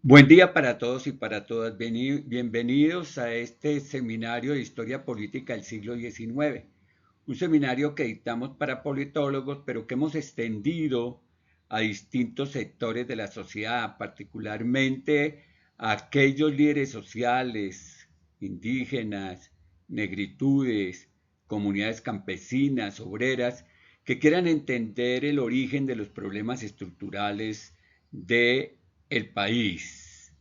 Buen día para todos y para todas. Bienvenidos a este seminario de Historia Política del siglo XIX. Un seminario que dictamos para politólogos, pero que hemos extendido a distintos sectores de la sociedad, particularmente a aquellos líderes sociales, indígenas, negritudes, comunidades campesinas, obreras, que quieran entender el origen de los problemas estructurales de el país.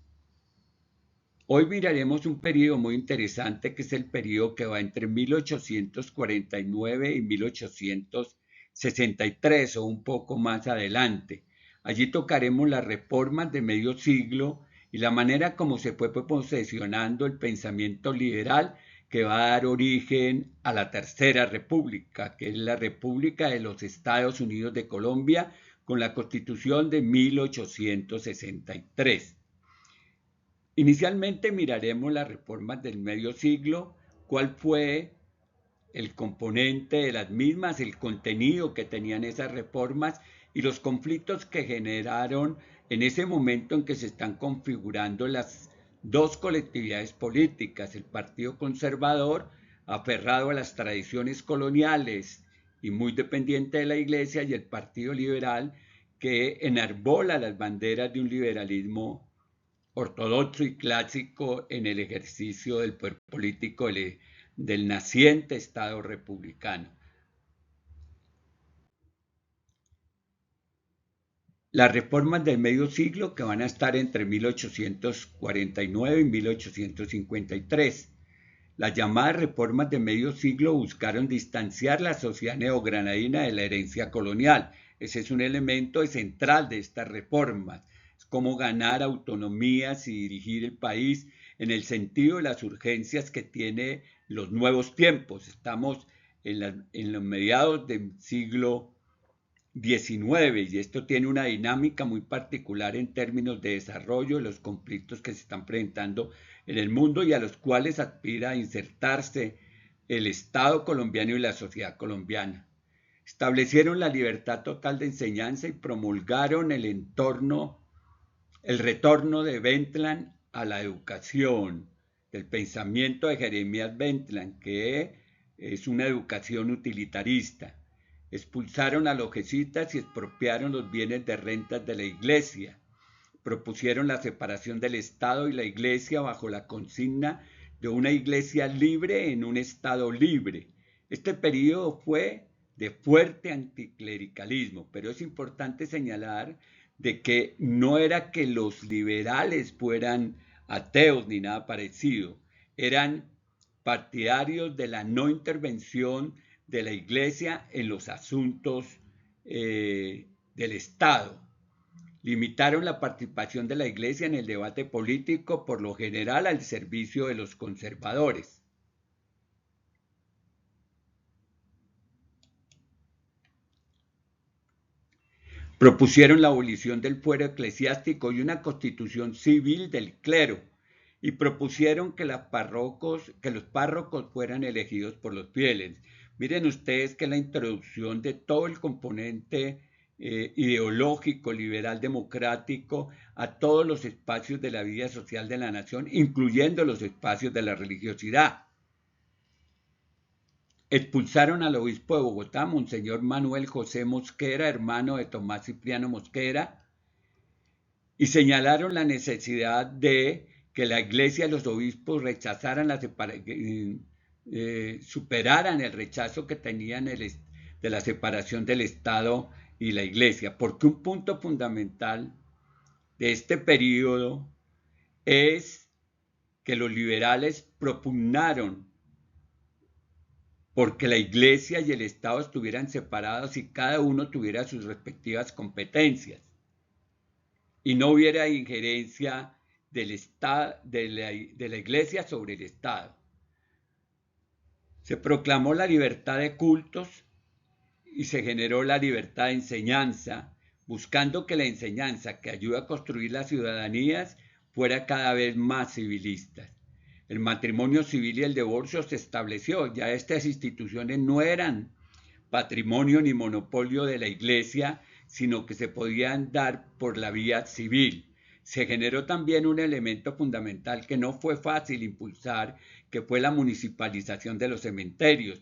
Hoy miraremos un periodo muy interesante que es el periodo que va entre 1849 y 1863 o un poco más adelante. Allí tocaremos las reformas de medio siglo y la manera como se fue posesionando el pensamiento liberal que va a dar origen a la Tercera República, que es la República de los Estados Unidos de Colombia, con la Constitución de 1863. Inicialmente miraremos las reformas del medio siglo, cuál fue el componente de las mismas, el contenido que tenían esas reformas y los conflictos que generaron en ese momento en que se están configurando las dos colectividades políticas, el Partido Conservador, aferrado a las tradiciones coloniales y muy dependiente de la Iglesia, y el Partido Liberal, que enarbola las banderas de un liberalismo ortodoxo y clásico en el ejercicio del poder político del naciente Estado republicano. Las reformas del medio siglo, que van a estar entre 1849 y 1853. Las llamadas reformas de medio siglo buscaron distanciar la sociedad neogranadina de la herencia colonial. Ese es un elemento central de estas reformas. Es cómo ganar autonomías y dirigir el país en el sentido de las urgencias que tiene los nuevos tiempos. Estamos en los mediados del siglo XIX y esto tiene una dinámica muy particular en términos de desarrollo de los conflictos que se están presentando en el mundo y a los cuales aspira a insertarse el Estado colombiano y la sociedad colombiana. Establecieron la libertad total de enseñanza y promulgaron el retorno de Bentland a la educación, del pensamiento de Jeremías Bentland, que es una educación utilitarista. Expulsaron a los jesuitas y expropiaron los bienes de rentas de la iglesia. Propusieron la separación del Estado y la iglesia bajo la consigna de una iglesia libre en un Estado libre. Este periodo fue de fuerte anticlericalismo, pero es importante señalar de que no era que los liberales fueran ateos ni nada parecido, eran partidarios de la no intervención de la Iglesia en los asuntos del Estado. Limitaron la participación de la Iglesia en el debate político, por lo general al servicio de los conservadores. Propusieron la abolición del fuero eclesiástico y una constitución civil del clero, y propusieron que los párrocos fueran elegidos por los fieles. Miren ustedes que la introducción de todo el componente ideológico, liberal, democrático, a todos los espacios de la vida social de la nación, incluyendo los espacios de la religiosidad. Expulsaron al obispo de Bogotá, Monseñor Manuel José Mosquera, hermano de Tomás Cipriano Mosquera, y señalaron la necesidad de que la iglesia y los obispos rechazaran superaran el rechazo que tenían de la separación del Estado y la iglesia, porque un punto fundamental de este periodo es que los liberales propugnaron porque la iglesia y el Estado estuvieran separados y cada uno tuviera sus respectivas competencias y no hubiera injerencia del Estado, de la iglesia sobre el Estado. Se proclamó la libertad de cultos y se generó la libertad de enseñanza, buscando que la enseñanza que ayuda a construir las ciudadanías fuera cada vez más civilista. El matrimonio civil y el divorcio se estableció. Ya estas instituciones no eran patrimonio ni monopolio de la iglesia, sino que se podían dar por la vía civil. Se generó también un elemento fundamental que no fue fácil impulsar, que fue la municipalización de los cementerios.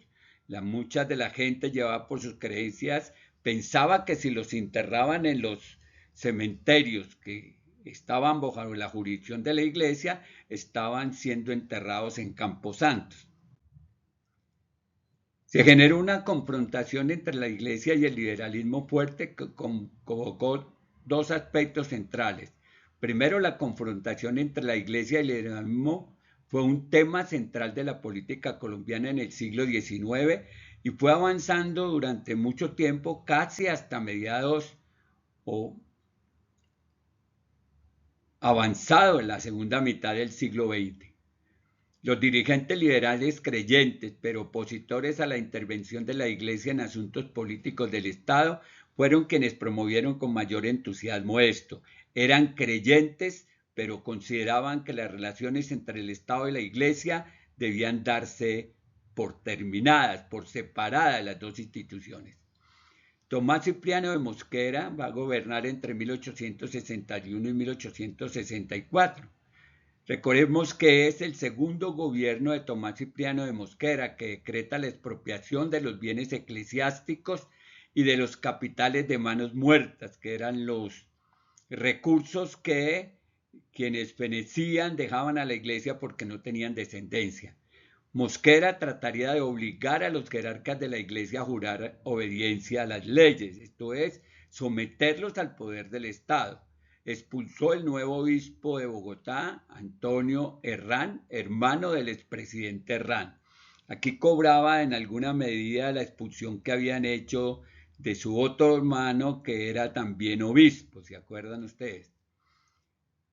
Mucha de la gente llevaba por sus creencias, pensaba que si los enterraban en los cementerios que estaban bajo la jurisdicción de la iglesia, estaban siendo enterrados en camposantos. Se generó una confrontación entre la iglesia y el liberalismo fuerte que convocó dos aspectos centrales. Primero, la confrontación entre la iglesia y el liberalismo fue un tema central de la política colombiana en el siglo XIX y fue avanzando durante mucho tiempo, casi hasta mediados o avanzado en la segunda mitad del siglo XX. Los dirigentes liberales creyentes, pero opositores a la intervención de la Iglesia en asuntos políticos del Estado, fueron quienes promovieron con mayor entusiasmo esto. Eran creyentes, pero consideraban que las relaciones entre el Estado y la Iglesia debían darse por terminadas, por separadas las dos instituciones. Tomás Cipriano de Mosquera va a gobernar entre 1861 y 1864. Recordemos que es el segundo gobierno de Tomás Cipriano de Mosquera que decreta la expropiación de los bienes eclesiásticos y de los capitales de manos muertas, que eran los recursos que quienes fenecían dejaban a la iglesia porque no tenían descendencia. Mosquera trataría de obligar a los jerarcas de la iglesia a jurar obediencia a las leyes, esto es, someterlos al poder del Estado. Expulsó el nuevo obispo de Bogotá, Antonio Herrán, hermano del expresidente Herrán. Aquí cobraba en alguna medida la expulsión que habían hecho de su otro hermano, que era también obispo, ¿se acuerdan ustedes?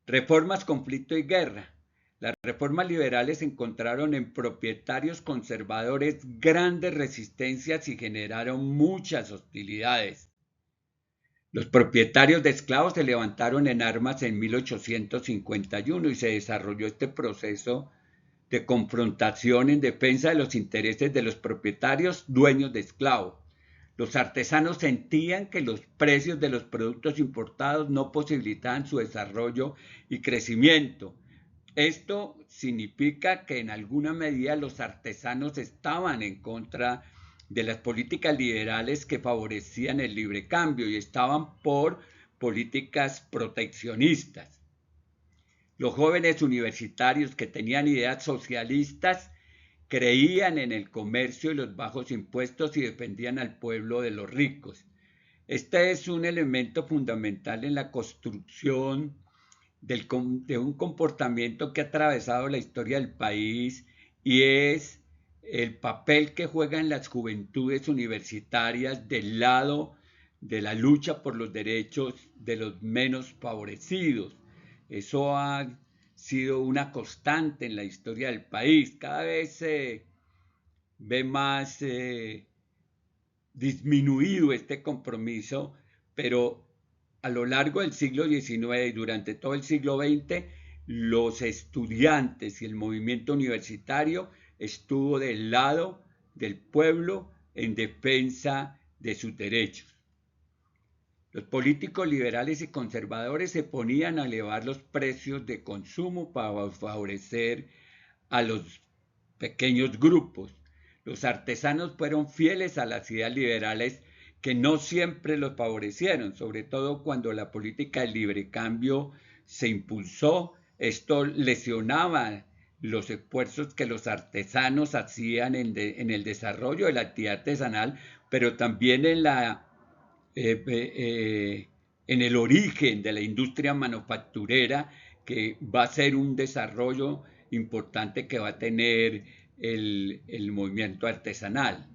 Reformas, conflicto y guerra. Las reformas liberales encontraron en propietarios conservadores grandes resistencias y generaron muchas hostilidades. Los propietarios de esclavos se levantaron en armas en 1851 y se desarrolló este proceso de confrontación en defensa de los intereses de los propietarios dueños de esclavos. Los artesanos sentían que los precios de los productos importados no posibilitaban su desarrollo y crecimiento. Esto significa que en alguna medida los artesanos estaban en contra de las políticas liberales que favorecían el libre cambio y estaban por políticas proteccionistas. Los jóvenes universitarios que tenían ideas socialistas creían en el comercio y los bajos impuestos y defendían al pueblo de los ricos. Este es un elemento fundamental en la construcción de un comportamiento que ha atravesado la historia del país y es el papel que juegan las juventudes universitarias del lado de la lucha por los derechos de los menos favorecidos. Eso ha sido una constante en la historia del país. Cada vez se ve más disminuido este compromiso, pero a lo largo del siglo XIX y durante todo el siglo XX, los estudiantes y el movimiento universitario estuvo del lado del pueblo en defensa de sus derechos. Los políticos liberales y conservadores se ponían a elevar los precios de consumo para favorecer a los pequeños grupos. Los artesanos fueron fieles a las ideas liberales que no siempre los favorecieron, sobre todo cuando la política del libre cambio se impulsó. Esto lesionaba los esfuerzos que los artesanos hacían en el desarrollo de la actividad artesanal, pero también en el origen de la industria manufacturera, que va a ser un desarrollo importante que va a tener el movimiento artesanal.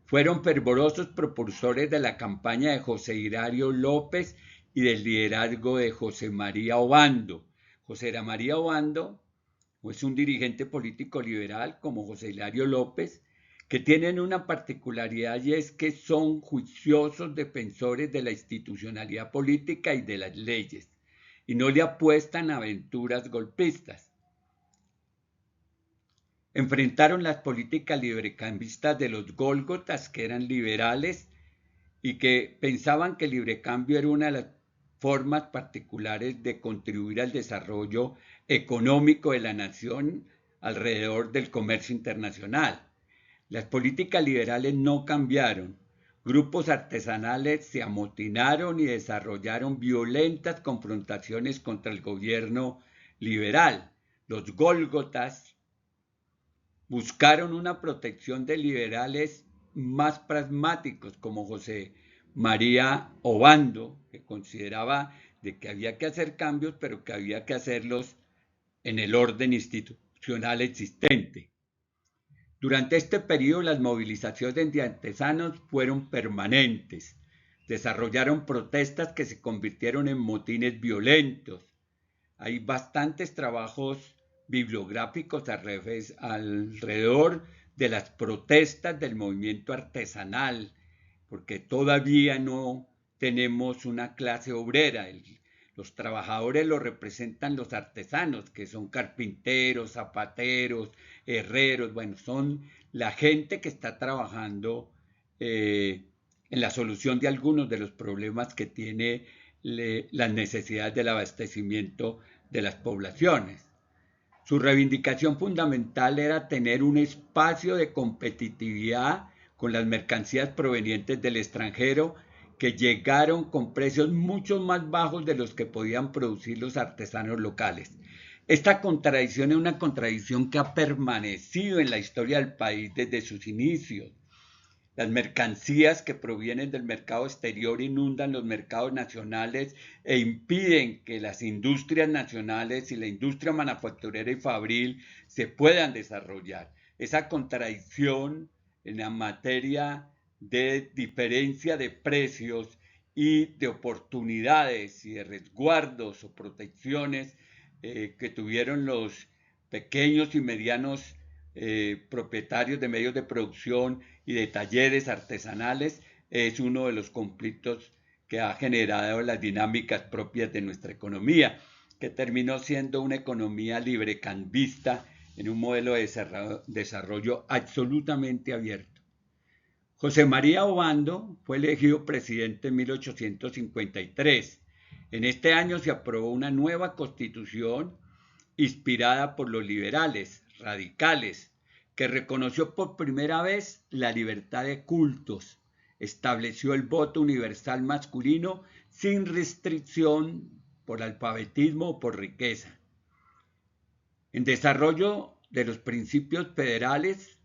Fueron fervorosos propulsores de la campaña de José Hilario López y del liderazgo de José María Obando. José María Obando es un dirigente político liberal como José Hilario López, que tienen una particularidad y es que son juiciosos defensores de la institucionalidad política y de las leyes, y no le apuestan a aventuras golpistas. Enfrentaron las políticas librecambistas de los gólgotas, que eran liberales y que pensaban que el librecambio era una de las formas particulares de contribuir al desarrollo económico de la nación alrededor del comercio internacional. Las políticas liberales no cambiaron. Grupos artesanales se amotinaron y desarrollaron violentas confrontaciones contra el gobierno liberal. Los gólgotas buscaron una protección de liberales más pragmáticos como José María Obando, que consideraba de que había que hacer cambios, pero que había que hacerlos en el orden institucional existente. Durante este periodo las movilizaciones de artesanos fueron permanentes. Desarrollaron protestas que se convirtieron en motines violentos. Hay bastantes trabajos bibliográficos alrededor de las protestas del movimiento artesanal, porque todavía no tenemos una clase obrera. Los trabajadores lo representan los artesanos, que son carpinteros, zapateros, herreros, bueno, son la gente que está trabajando en la solución de algunos de los problemas que tiene las necesidades del abastecimiento de las poblaciones. Su reivindicación fundamental era tener un espacio de competitividad con las mercancías provenientes del extranjero que llegaron con precios mucho más bajos de los que podían producir los artesanos locales. Esta contradicción es una contradicción que ha permanecido en la historia del país desde sus inicios. Las mercancías que provienen del mercado exterior inundan los mercados nacionales e impiden que las industrias nacionales y la industria manufacturera y fabril se puedan desarrollar. Esa contradicción en la materia de diferencia de precios y de oportunidades y de resguardos o protecciones que tuvieron los pequeños y medianos propietarios de medios de producción y de talleres artesanales es uno de los conflictos que ha generado las dinámicas propias de nuestra economía, que terminó siendo una economía librecambista en un modelo de desarrollo absolutamente abierto. José María Obando fue elegido presidente en 1853. En este año se aprobó una nueva constitución inspirada por los liberales radicales, que reconoció por primera vez la libertad de cultos, estableció el voto universal masculino sin restricción por alfabetismo o por riqueza. En desarrollo de los principios federales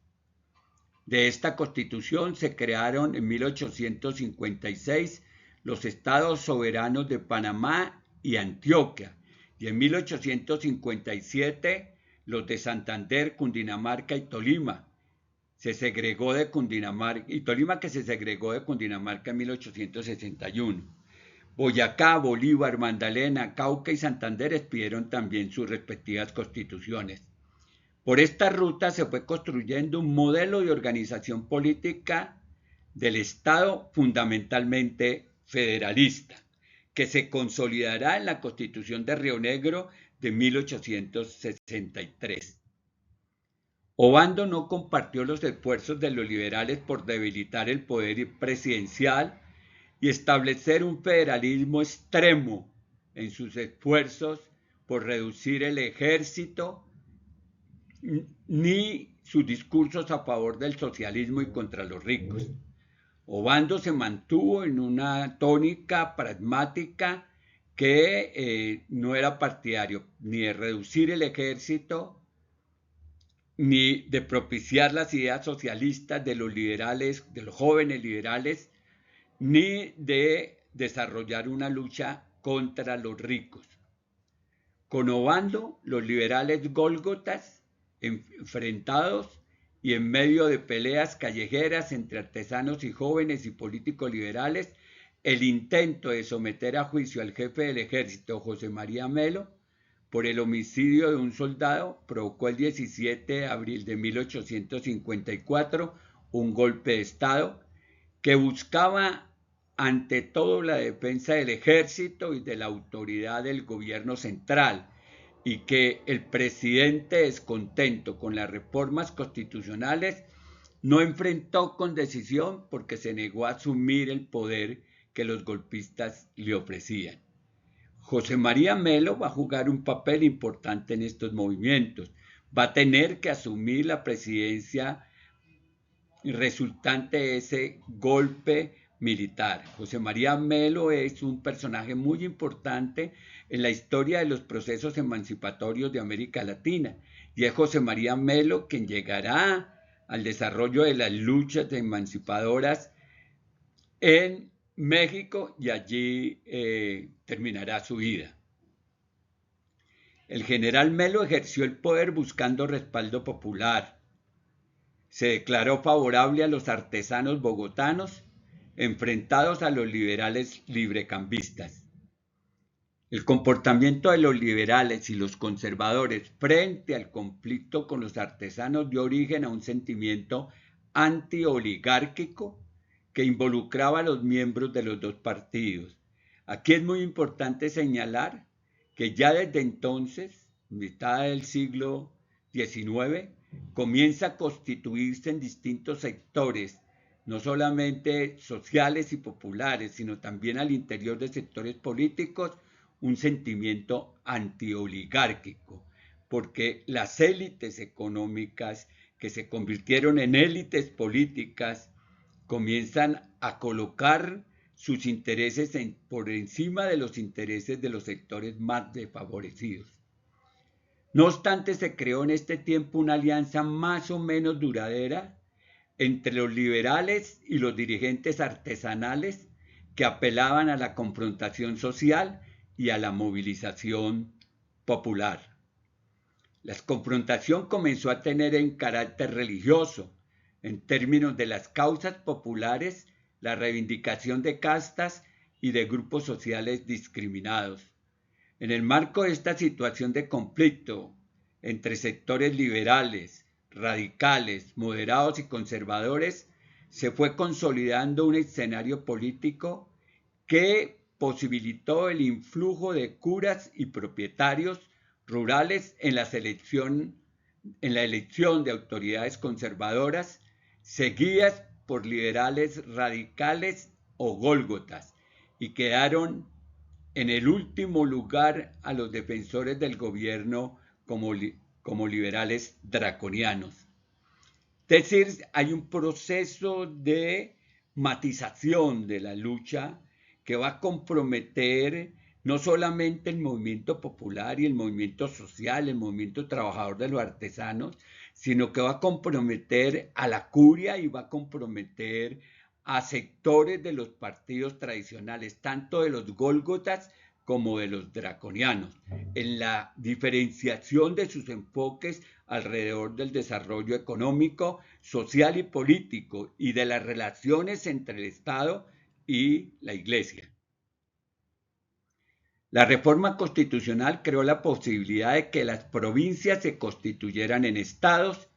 de esta constitución se crearon en 1856 los estados soberanos de Panamá y Antioquia, y en 1857 los de Santander, Cundinamarca y Tolima. Se segregó de Cundinamarca, y Tolima que se segregó de Cundinamarca en 1861. Boyacá, Bolívar, Magdalena, Cauca y Santander expidieron también sus respectivas constituciones. Por esta ruta se fue construyendo un modelo de organización política del Estado fundamentalmente federalista, que se consolidará en la Constitución de Río Negro de 1863. Obando no compartió los esfuerzos de los liberales por debilitar el poder presidencial y establecer un federalismo extremo en sus esfuerzos por reducir el ejército, ni sus discursos a favor del socialismo y contra los ricos. Obando se mantuvo en una tónica pragmática que no era partidario ni de reducir el ejército, ni de propiciar las ideas socialistas de los liberales, de los jóvenes liberales, ni de desarrollar una lucha contra los ricos. Con Obando, los liberales gólgotas enfrentados y en medio de peleas callejeras entre artesanos y jóvenes y políticos liberales, el intento de someter a juicio al jefe del ejército, José María Melo, por el homicidio de un soldado, provocó el 17 de abril de 1854 un golpe de Estado que buscaba ante todo la defensa del ejército y de la autoridad del gobierno central, y que el presidente, descontento con las reformas constitucionales, no enfrentó con decisión porque se negó a asumir el poder que los golpistas le ofrecían. José María Melo va a jugar un papel importante en estos movimientos. Va a tener que asumir la presidencia resultante de ese golpe militar. José María Melo es un personaje muy importante en la historia de los procesos emancipatorios de América Latina y es José María Melo quien llegará al desarrollo de las luchas emancipadoras en México y allí terminará su vida. El general Melo ejerció el poder buscando respaldo popular. Se declaró favorable a los artesanos bogotanos enfrentados a los liberales librecambistas. El comportamiento de los liberales y los conservadores frente al conflicto con los artesanos dio origen a un sentimiento antioligárquico que involucraba a los miembros de los dos partidos. Aquí es muy importante señalar que ya desde entonces, mitad del siglo XIX, comienza a constituirse en distintos sectores, no solamente sociales y populares, sino también al interior de sectores políticos, un sentimiento antioligárquico, porque las élites económicas que se convirtieron en élites políticas comienzan a colocar sus intereses por encima de los intereses de los sectores más desfavorecidos. No obstante, se creó en este tiempo una alianza más o menos duradera entre los liberales y los dirigentes artesanales que apelaban a la confrontación social y a la movilización popular. La confrontación comenzó a tener un carácter religioso, en términos de las causas populares, la reivindicación de castas y de grupos sociales discriminados. En el marco de esta situación de conflicto entre sectores liberales, radicales, moderados y conservadores, se fue consolidando un escenario político que posibilitó el influjo de curas y propietarios rurales en la elección de autoridades conservadoras, seguidas por liberales radicales o gólgotas, y quedaron en el último lugar a los defensores del gobierno como liberales draconianos. Es decir, hay un proceso de matización de la lucha que va a comprometer no solamente el movimiento popular y el movimiento social, el movimiento trabajador de los artesanos, sino que va a comprometer a la curia y va a comprometer a sectores de los partidos tradicionales, tanto de los gólgotas como de los draconianos, en la diferenciación de sus enfoques alrededor del desarrollo económico, social y político y de las relaciones entre el Estado y la Iglesia. La reforma constitucional creó la posibilidad de que las provincias se constituyeran en estados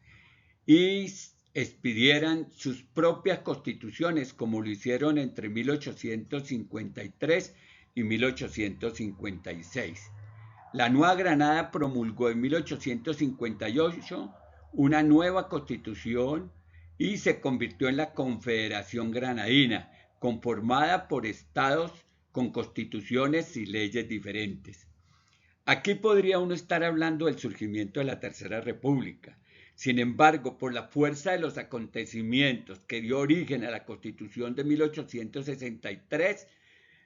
y expidieran sus propias constituciones, como lo hicieron entre 1853 y 1856. La Nueva Granada promulgó en 1858 una nueva constitución y se convirtió en la Confederación Granadina, conformada por estados con constituciones y leyes diferentes. Aquí podría uno estar hablando del surgimiento de la Tercera República. Sin embargo, por la fuerza de los acontecimientos que dio origen a la Constitución de 1863,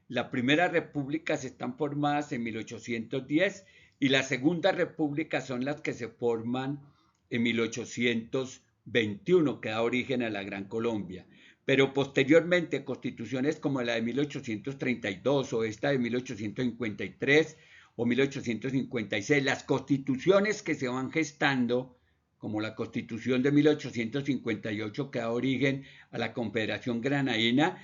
la Primera República se están formadas en 1810 y la Segunda República son las que se forman en 1821, que da origen a la Gran Colombia. Pero posteriormente, constituciones como la de 1832 o esta de 1853 o 1856, las constituciones que se van gestando, como la Constitución de 1858 que da origen a la Confederación Granadina,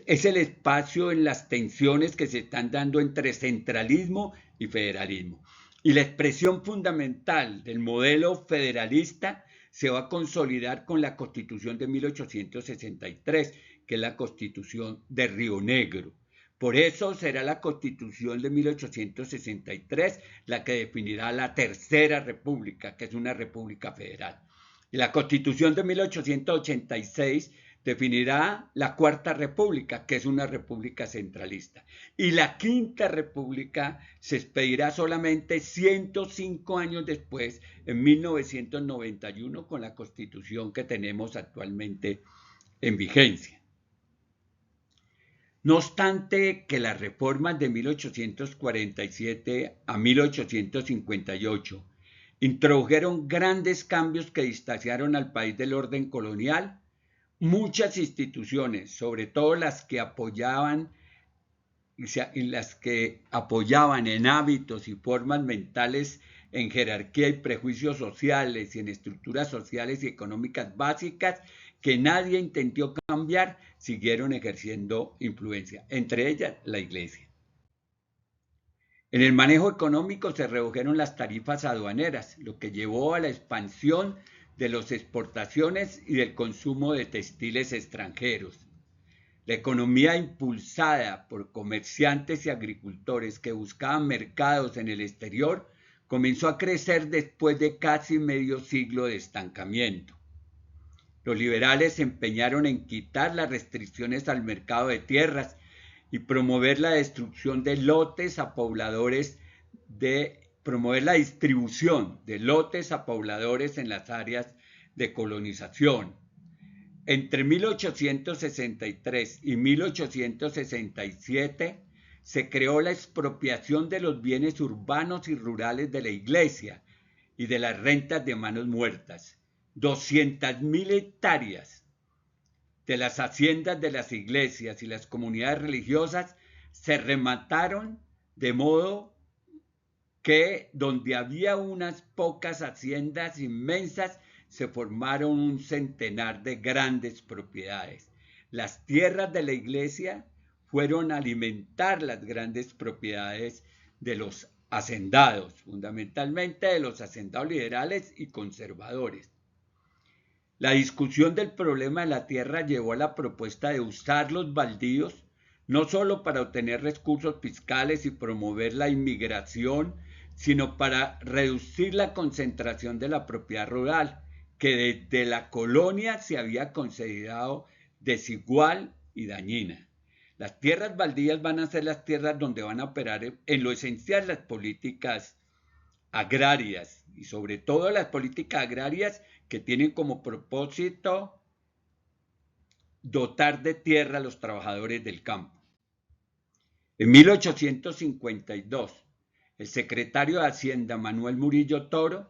es el espacio en las tensiones que se están dando entre centralismo y federalismo. Y la expresión fundamental del modelo federalista se va a consolidar con la Constitución de 1863, que es la Constitución de Río Negro. Por eso será la Constitución de 1863 la que definirá la Tercera República, que es una república federal. Y la Constitución de 1886 Definirá la Cuarta República, que es una república centralista. Y la Quinta República se expedirá solamente 105 años después, en 1991, con la Constitución que tenemos actualmente en vigencia. No obstante que las reformas de 1847 a 1858 introdujeron grandes cambios que distanciaron al país del orden colonial, muchas instituciones, sobre todo las que apoyaban en hábitos y formas mentales, en jerarquía y prejuicios sociales y en estructuras sociales y económicas básicas que nadie intentó cambiar, siguieron ejerciendo influencia, entre ellas la Iglesia. En el manejo económico se redujeron las tarifas aduaneras, lo que llevó a la expansión de las exportaciones y del consumo de textiles extranjeros. La economía impulsada por comerciantes y agricultores que buscaban mercados en el exterior comenzó a crecer después de casi medio siglo de estancamiento. Los liberales se empeñaron en quitar las restricciones al mercado de tierras y promover la destrucción de lotes a pobladores promover la distribución de lotes a pobladores en las áreas de colonización. Entre 1863 y 1867 se creó la expropiación de los bienes urbanos y rurales de la Iglesia y de las rentas de manos muertas. 200.000 hectáreas de las haciendas de las iglesias y las comunidades religiosas se remataron, de modo que donde había unas pocas haciendas inmensas se formaron un centenar de grandes propiedades. Las tierras de la iglesia fueron a alimentar las grandes propiedades de los hacendados, fundamentalmente de los hacendados liberales y conservadores. La discusión del problema de la tierra llevó a la propuesta de usar los baldíos no solo para obtener recursos fiscales y promover la inmigración, sino para reducir la concentración de la propiedad rural, que desde la colonia se había considerado desigual y dañina. Las tierras baldías van a ser las tierras donde van a operar en lo esencial las políticas agrarias y sobre todo las políticas agrarias que tienen como propósito dotar de tierra a los trabajadores del campo. En 1852, el secretario de Hacienda Manuel Murillo Toro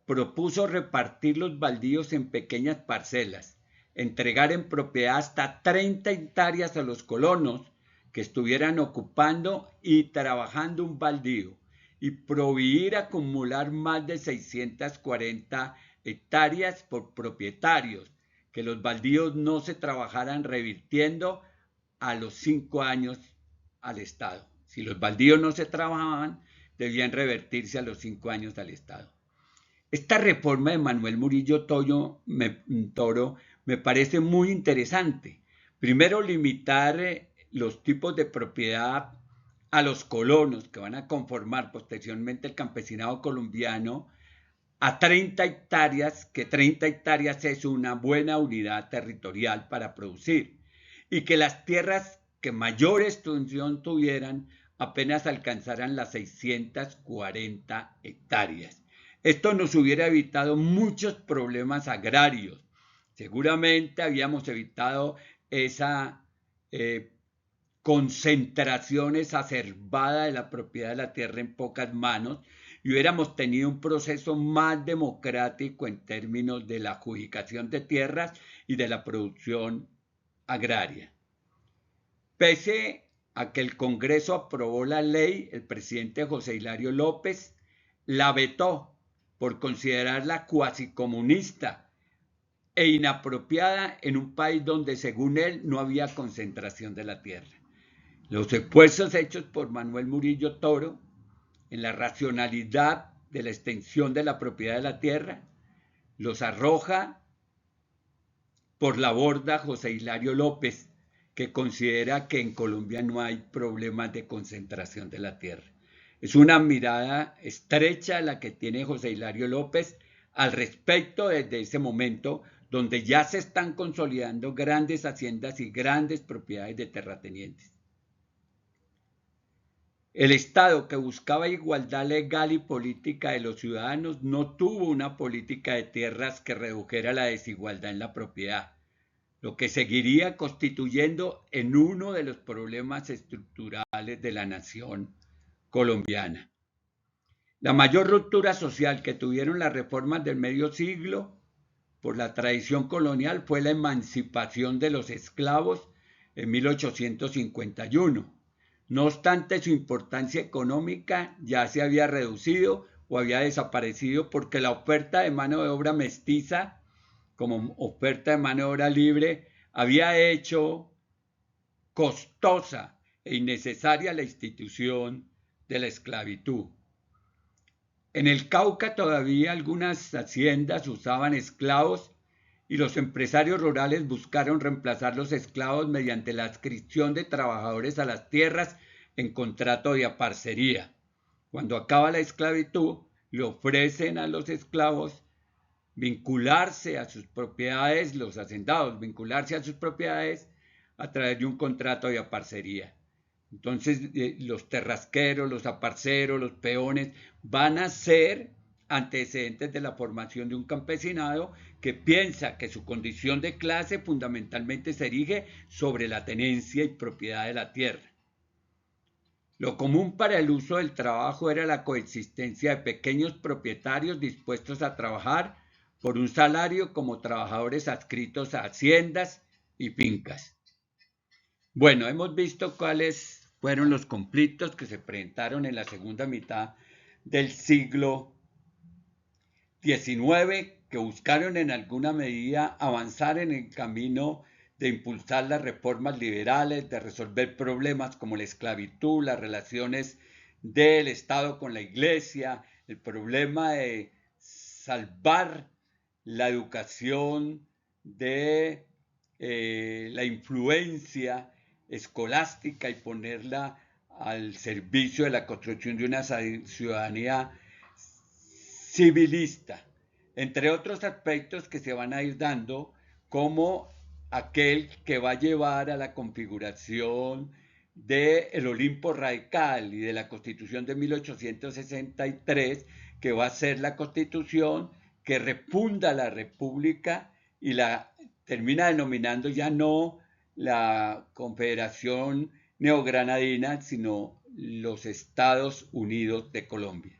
propuso repartir los baldíos en pequeñas parcelas, entregar en propiedad hasta 30 hectáreas a los colonos que estuvieran ocupando y trabajando un baldío y prohibir acumular más de 640 hectáreas por propietarios, que los baldíos no se trabajaran revirtiendo a los 5 años al Estado. Si los baldíos no se trabajaban, debían revertirse a los 5 años al Estado. Esta reforma de Manuel Murillo Toro me parece muy interesante. Primero, limitar los tipos de propiedad a los colonos que van a conformar posteriormente el campesinado colombiano a 30 hectáreas, que 30 hectáreas es una buena unidad territorial para producir, y que las tierras que mayor extensión tuvieran apenas alcanzaran las 640 hectáreas. Esto nos hubiera evitado muchos problemas agrarios. Seguramente habíamos evitado esa concentración exacerbada de la propiedad de la tierra en pocas manos y hubiéramos tenido un proceso más democrático en términos de la adjudicación de tierras y de la producción agraria. Pese a que el Congreso aprobó la ley, el presidente José Hilario López la vetó por considerarla cuasi comunista e inapropiada en un país donde, según él, no había concentración de la tierra. Los esfuerzos hechos por Manuel Murillo Toro en la racionalidad de la extensión de la propiedad de la tierra los arroja por la borda José Hilario López, que considera que en Colombia no hay problemas de concentración de la tierra. Es una mirada estrecha la que tiene José Hilario López al respecto. Desde ese momento donde ya se están consolidando grandes haciendas y grandes propiedades de terratenientes. El Estado, que buscaba igualdad legal y política de los ciudadanos, no tuvo una política de tierras que redujera la desigualdad en la propiedad, lo que seguiría constituyendo en uno de los problemas estructurales de la nación colombiana. La mayor ruptura social que tuvieron las reformas del medio siglo por la tradición colonial fue la emancipación de los esclavos en 1851. No obstante, su importancia económica ya se había reducido o había desaparecido porque la oferta de mano de obra mestiza, como oferta de mano de obra libre, había hecho costosa e innecesaria la institución de la esclavitud. En el Cauca todavía algunas haciendas usaban esclavos y los empresarios rurales buscaron reemplazar los esclavos mediante la adscripción de trabajadores a las tierras en contrato de aparcería. Cuando acaba la esclavitud, le ofrecen a los esclavos vincularse a sus propiedades, los hacendados, vincularse a sus propiedades a través de un contrato de aparcería. Entonces, los terrasqueros, los aparceros, los peones van a ser antecedentes de la formación de un campesinado que piensa que su condición de clase fundamentalmente se erige sobre la tenencia y propiedad de la tierra. Lo común para el uso del trabajo era la coexistencia de pequeños propietarios dispuestos a trabajar por un salario como trabajadores adscritos a haciendas y fincas. Bueno, hemos visto cuáles fueron los conflictos que se presentaron en la segunda mitad del siglo XIX, que buscaron en alguna medida avanzar en el camino de impulsar las reformas liberales, de resolver problemas como la esclavitud, las relaciones del Estado con la Iglesia, el problema de salvar la educación de la influencia escolástica y ponerla al servicio de la construcción de una ciudadanía civilista, entre otros aspectos que se van a ir dando, como aquel que va a llevar a la configuración del Olimpo Radical y de la Constitución de 1863, que va a ser la Constitución que refunda la República y la termina denominando ya no la Confederación Neogranadina, sino los Estados Unidos de Colombia.